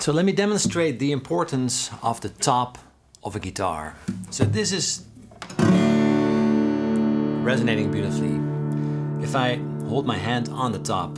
So let me demonstrate the importance of the top of a guitar. So this is resonating beautifully. If I hold my hand on the top,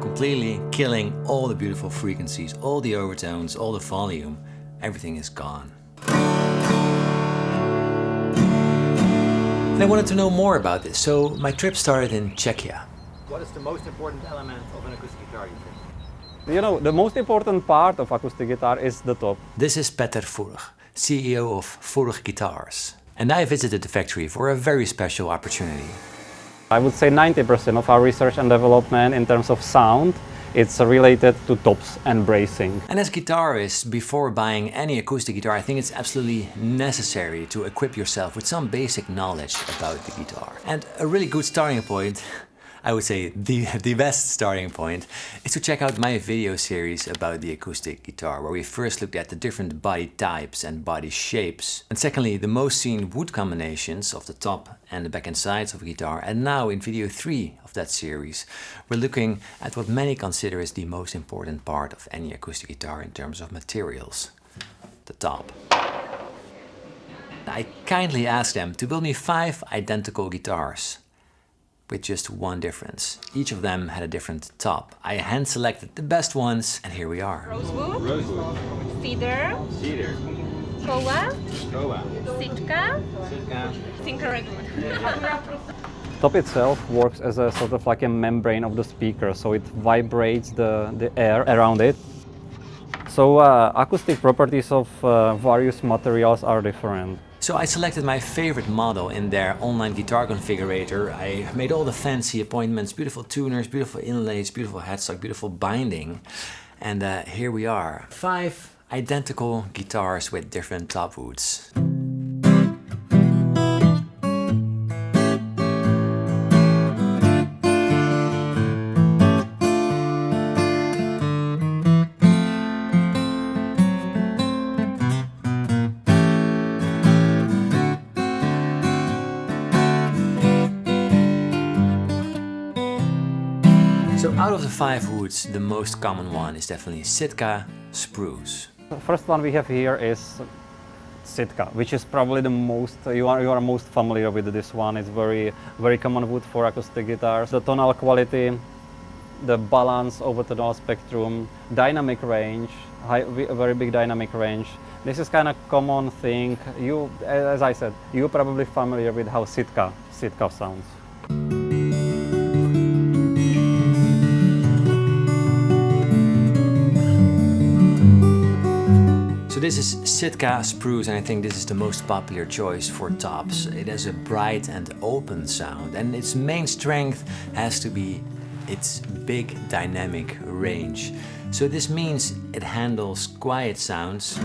completely killing all the beautiful frequencies, all the overtones, all the volume, everything is gone. And I wanted to know more about this, so my trip started in Czechia. What is the most important element of an acoustic guitar, you think? You know, the most important part of acoustic guitar is the top. This is Peter Furch, CEO of Furch Guitars. And I visited the factory for a very special opportunity. I would say 90% of our research and development in terms of sound, it's related to tops and bracing. And as guitarists, before buying any acoustic guitar, I think it's absolutely necessary to equip yourself with some basic knowledge about the guitar. And a really good starting point, I would say the best starting point, is to check out my video series about the acoustic guitar, where we first looked at the different body types and body shapes. And secondly, the most seen wood combinations of the top and the back and sides of a guitar. And now in video 3 of that series, we're looking at what many consider is the most important part of any acoustic guitar in terms of materials, the top. I kindly asked them to build me 5 identical guitars, with just one difference. Each of them had a different top. I hand selected the best ones, and here we are. Rosewood, Rosewood, Cedar, Cedar, Koa, Koa, Sitka, Sitka, Redwood. Top itself works as a sort of like a membrane of the speaker, so it vibrates the air around it. So acoustic properties of various materials are different. So I selected my favorite model in their online guitar configurator. I made all the fancy appointments, beautiful tuners, beautiful inlays, beautiful headstock, beautiful binding. And here we are. 5 identical guitars with different top woods. So out of the 5 woods, the most common one is definitely Sitka spruce. The first one we have here is Sitka, which is probably the most, you are most familiar with this one. It's very common wood for acoustic guitars. The tonal quality, the balance over the tonal spectrum, dynamic range, a very big dynamic range. This is kind of common thing. You, as I said, you're probably familiar with how Sitka sounds. So this is Sitka spruce, and I think this is the most popular choice for tops. It has a bright and open sound, and its main strength has to be its big dynamic range. So this means it handles quiet sounds,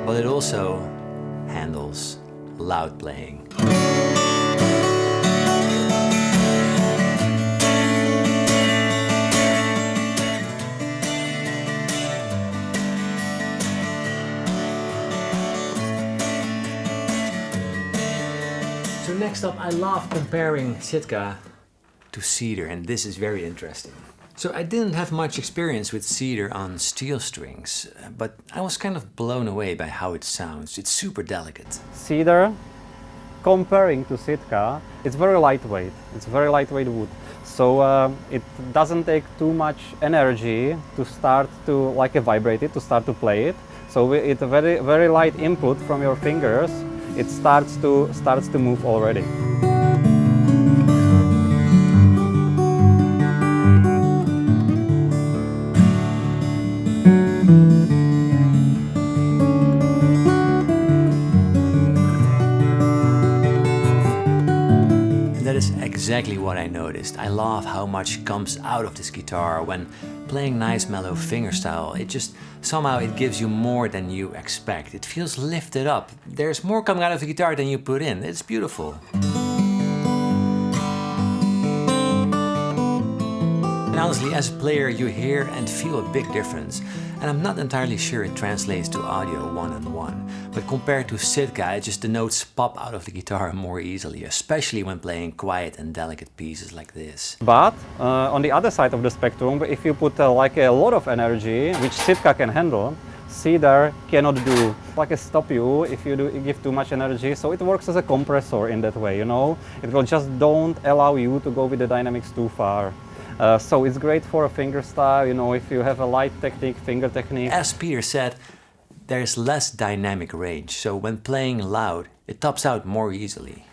but it also handles loud playing. So next up, I love comparing Sitka to Cedar, and this is very interesting. So I didn't have much experience with Cedar on steel strings, but I was kind of blown away by how it sounds. It's super delicate. Cedar, comparing to Sitka, it's very lightweight. It's very lightweight wood. So it doesn't take too much energy to start to vibrate it, to start to play it. So it's a very light input from your fingers. It starts to move already. That is exactly what I noticed. I love how much comes out of this guitar when playing nice mellow fingerstyle. It just somehow it gives you more than you expect. It feels lifted up. There's more coming out of the guitar than you put in. It's beautiful. And honestly, as a player, you hear and feel a big difference. And I'm not entirely sure it translates to audio one-on-one. But compared to Sitka, just the notes pop out of the guitar more easily, especially when playing quiet and delicate pieces like this. But on the other side of the spectrum, if you put like a lot of energy, which Sitka can handle, Cedar cannot do. Like a stop you if you give too much energy, so it works as a compressor in that way, you know. It will just don't allow you to go with the dynamics too far. So it's great for a fingerstyle, you know, if you have a light technique, finger technique. As Peter said, there's less dynamic range, so when playing loud, it tops out more easily.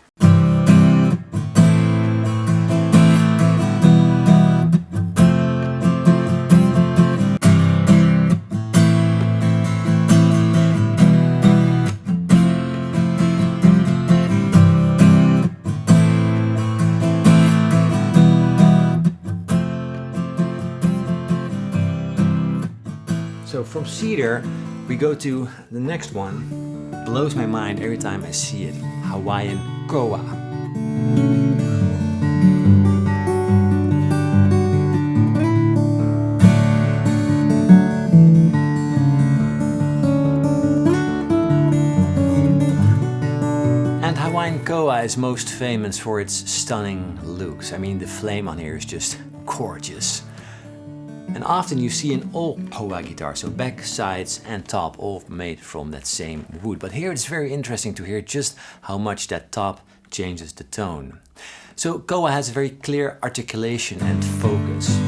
So from Cedar, we go to the next one. Blows my mind every time I see it. Hawaiian Koa. And Hawaiian Koa is most famous for its stunning looks. I mean, the flame on here is just gorgeous. And often you see an all Koa guitar, so back, sides and top all made from that same wood. But here it's very interesting to hear just how much that top changes the tone. So Koa has a very clear articulation and focus.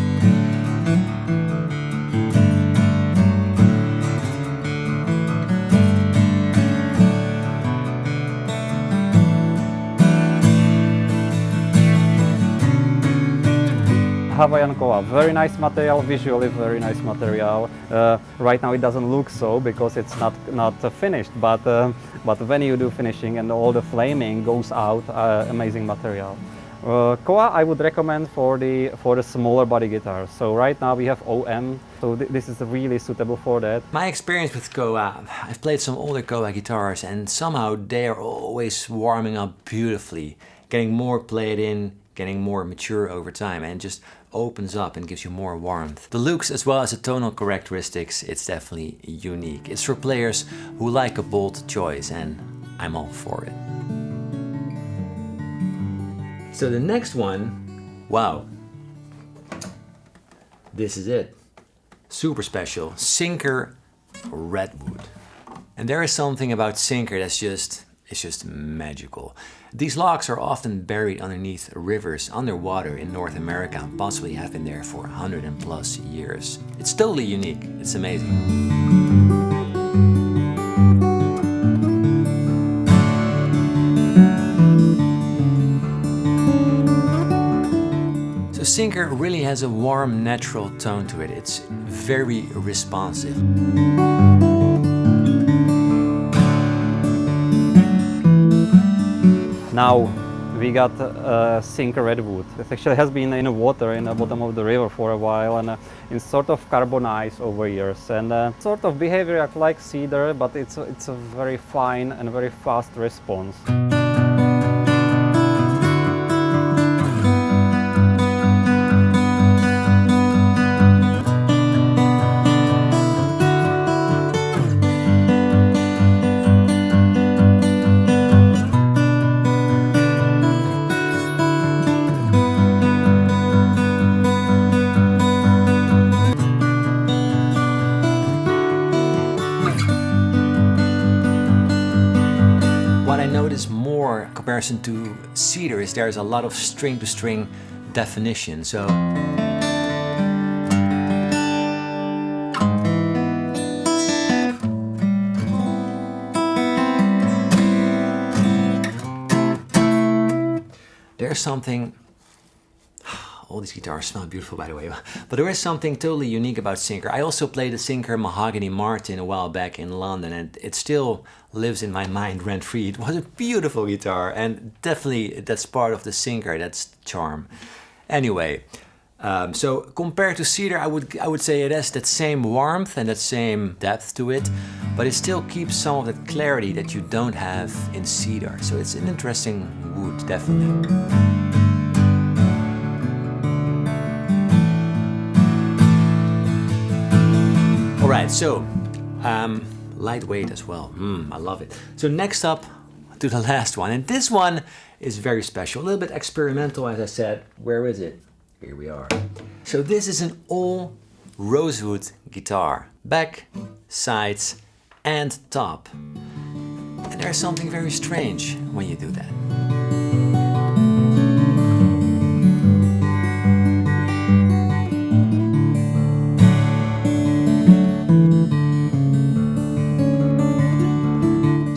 Hawaiian Koa, very nice material, visually very nice material. Right now it doesn't look so because it's not finished, but when you do finishing and all the flaming goes out, amazing material. Koa I would recommend for the smaller body guitars. So right now we have OM, so this is really suitable for that. My experience with Koa, I've played some older Koa guitars and somehow they are always warming up beautifully, getting more played in, getting more mature over time, and just opens up and gives you more warmth. The looks as well as the tonal characteristics, it's definitely unique. It's for players who like a bold choice, and I'm all for it. So the next one, wow, this is it. Super special, Sinker Redwood. And there is something about Sinker that's just magical. These logs are often buried underneath rivers underwater in North America and possibly have been there for 100+ years. It's totally unique. It's amazing. So Sinker really has a warm, natural tone to it. It's very responsive. Now we got Sinker Redwood. It actually has been in the water in the bottom of the river for a while, and it's sort of carbonized over years, and sort of behavior like Cedar, but it's a very fine and very fast response. More in comparison to Cedar is there's a lot of string to string definition. So there's something, all these guitars smell beautiful by the way, but there is something totally unique about Sinker. I also played a Sinker Mahogany Martin a while back in London, and it still lives in my mind rent-free. It was a beautiful guitar, and definitely that's part of the Sinker, that's charm. Anyway, so compared to Cedar, I would say it has that same warmth and that same depth to it, but it still keeps some of that clarity that you don't have in Cedar. So it's an interesting wood, definitely. Alright, so lightweight as well. I love it. So next up to the last one, and this one is very special, a little bit experimental, as I said. Where is it? Here we are. So this is an all Rosewood guitar, back, sides, and top. And there's something very strange when you do that.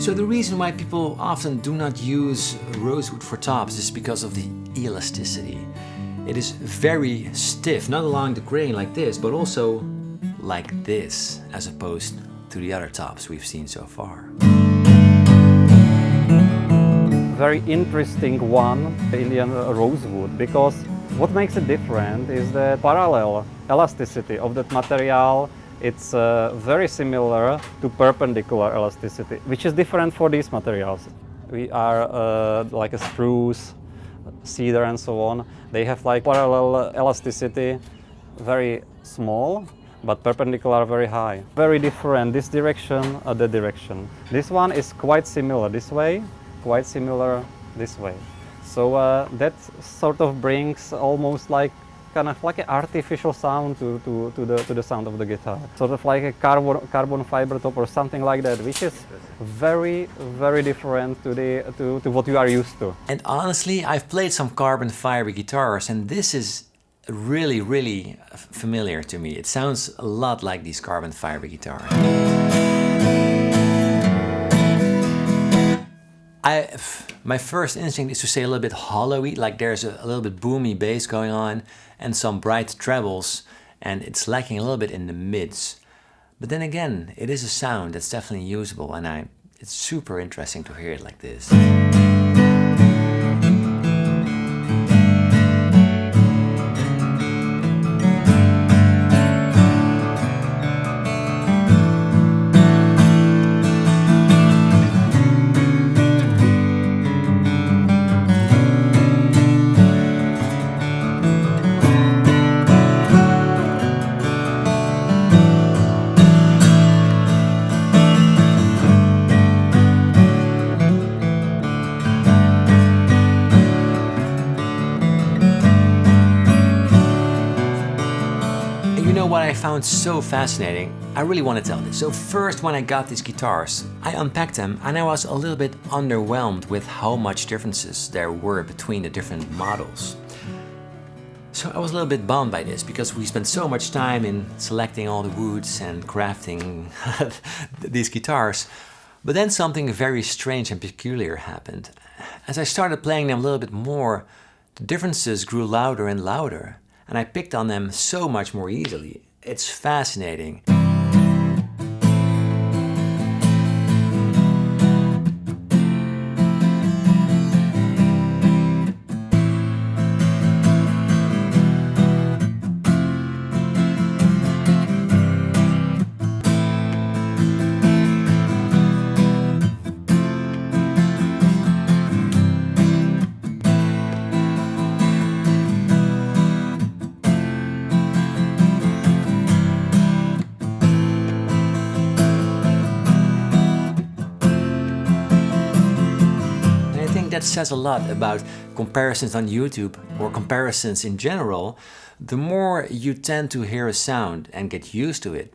So the reason why people often do not use rosewood for tops is because of the elasticity. It is very stiff, not along the grain like this, but also like this, as opposed to the other tops we've seen so far. Very interesting one, the Indian rosewood, because what makes it different is the parallel elasticity of that material. It's very similar to perpendicular elasticity, which is different for these materials. We are like a spruce, cedar and so on. They have like parallel elasticity, very small, but perpendicular very high. Very different, this direction, that direction. This one is quite similar this way, quite similar this way. So that sort of brings almost like kind of like an artificial sound to the sound of the guitar. Sort of like a carbon fiber top or something like that, which is very, very different to what you are used to. And honestly, I've played some carbon fiber guitars, and this is really, really familiar to me. It sounds a lot like these carbon fiber guitars. My first instinct is to say a little bit hollowy, like there's a little bit boomy bass going on and some bright trebles, and it's lacking a little bit in the mids. But then again, it is a sound that's definitely usable, and it's super interesting to hear it like this. What I found so fascinating, I really want to tell this. So first, when I got these guitars, I unpacked them and I was a little bit underwhelmed with how much differences there were between the different models. So I was a little bit bummed by this because we spent so much time in selecting all the woods and crafting these guitars. But then something very strange and peculiar happened. As I started playing them a little bit more, the differences grew louder and louder, and I picked on them so much more easily. It's fascinating. That says a lot about comparisons on YouTube or comparisons in general. The more you tend to hear a sound and get used to it,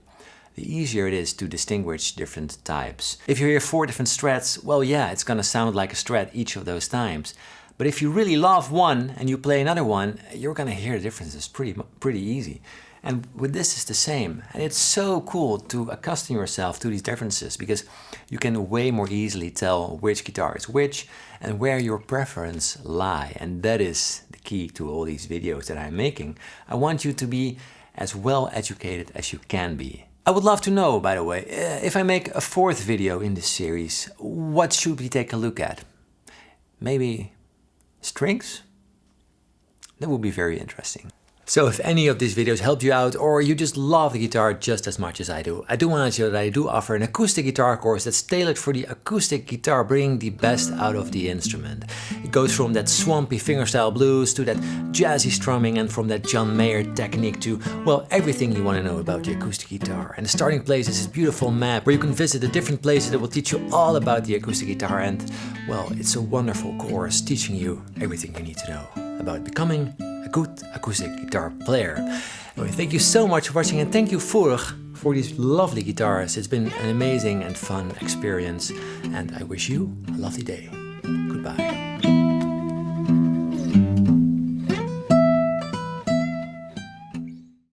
the easier it is to distinguish different types. If you hear 4 different strats, well, yeah, it's gonna sound like a strat each of those times. But if you really love one and you play another one, you're gonna hear the differences pretty easy. And with this it's the same. And it's so cool to accustom yourself to these differences because you can way more easily tell which guitar is which and where your preference lie. And that is the key to all these videos that I'm making. I want you to be as well educated as you can be. I would love to know, by the way, if I make a 4th video in this series, what should we take a look at? Maybe strings? That would be very interesting. So if any of these videos helped you out, or you just love the guitar just as much as I do want to let you know that I do offer an acoustic guitar course that's tailored for the acoustic guitar, bringing the best out of the instrument. It goes from that swampy fingerstyle blues to that jazzy strumming, and from that John Mayer technique to, well, everything you want to know about the acoustic guitar. And the starting place is this beautiful map where you can visit the different places that will teach you all about the acoustic guitar. And, well, it's a wonderful course teaching you everything you need to know about becoming a good acoustic guitar player. Anyway, thank you so much for watching, and thank you Furch for these lovely guitars. It's been an amazing and fun experience, and I wish you a lovely day. Goodbye.